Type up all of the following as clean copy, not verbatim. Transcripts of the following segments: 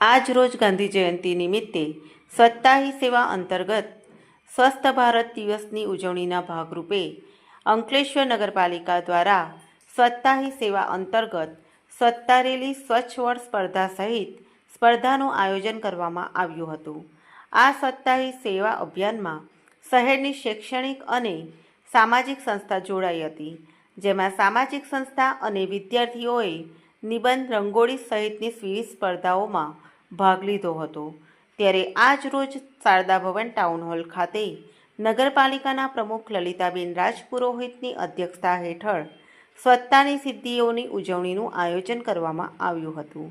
આજ રોજ ગાંધી જયંતિ નિમિત્તે સ્વચ્છતા હી સેવા અંતર્ગત સ્વસ્થ ભારત દિવસની ઉજવણીના ભાગરૂપે અંકલેશ્વર નગરપાલિકા દ્વારા સ્વચ્છતા હી સેવા અંતર્ગત સ્વચ્છતા રેલી સ્વચ્છ વર્ષ સ્પર્ધા સહિત સ્પર્ધાનું આયોજન કરવામાં આવ્યું હતું। આ સ્વચ્છતા હી સેવા અભિયાનમાં શહેરની શૈક્ષણિક અને સામાજિક સંસ્થા જોડાઈ હતી, જેમાં સામાજિક સંસ્થા અને વિદ્યાર્થીઓએ નિબંધ, રંગોળી સહિતની વિવિધ સ્પર્ધાઓમાં ભાગ લીધો હતો। ત્યારે આજ રોજ શારદા ભવન ટાઉન હોલ ખાતે નગરપાલિકાના પ્રમુખ લલિતાબેન રાજપુરોહિતની અધ્યક્ષતા હેઠળ સ્વચ્છતાની સિદ્ધિઓની ઉજવણીનું આયોજન કરવામાં આવ્યું હતું।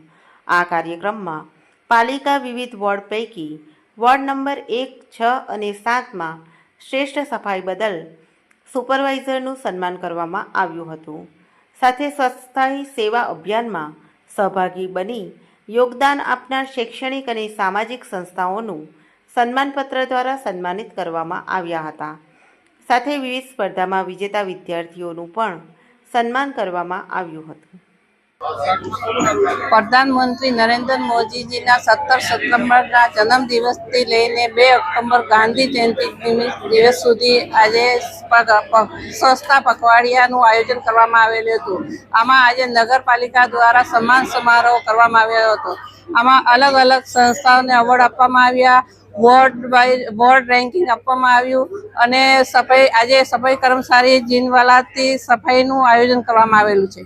આ કાર્યક્રમમાં પાલિકા વિવિધ વોર્ડ પૈકી વોર્ડ નંબર 1, 6 અને 7માં શ્રેષ્ઠ સફાઈ બદલ સુપરવાઇઝરનું સન્માન કરવામાં આવ્યું હતું। સાથે સ્વચ્છતા હી સેવા અભિયાનમાં સહભાગી બની યોગદાન આપનાર શૈક્ષણિક અને સામાજિક સંસ્થાઓનું સન્માનપત્ર દ્વારા સન્માનિત કરવામાં આવ્યા હતા। સાથે વિવિધ સ્પર્ધામાં વિજેતા વિદ્યાર્થીઓનું પણ સન્માન કરવામાં આવ્યું હતું। પ્રધાનમંત્રી નરેન્દ્ર મોદીજીના 17 સપ્ટેમ્બરના જન્મદિવસથી લઈને 2 ઓક્ટોબર ગાંધી જયંતિ દિવસ સુધી આજે સ્વચ્છતા પખવાડિયાનું આયોજન કરવામાં આવેલું હતું। આમાં આજે નગરપાલિકા દ્વારા સન્માન સમારોહ કરવામાં આવ્યો હતો। આમાં અલગ અલગ સંસ્થાઓને એવોર્ડ આપવામાં આવ્યા, વોર્ડ રેન્કિંગ આપવામાં આવ્યું અને આજે સફાઈ કર્મચારી જીનવાલાથી સફાઈનું આયોજન કરવામાં આવેલું છે।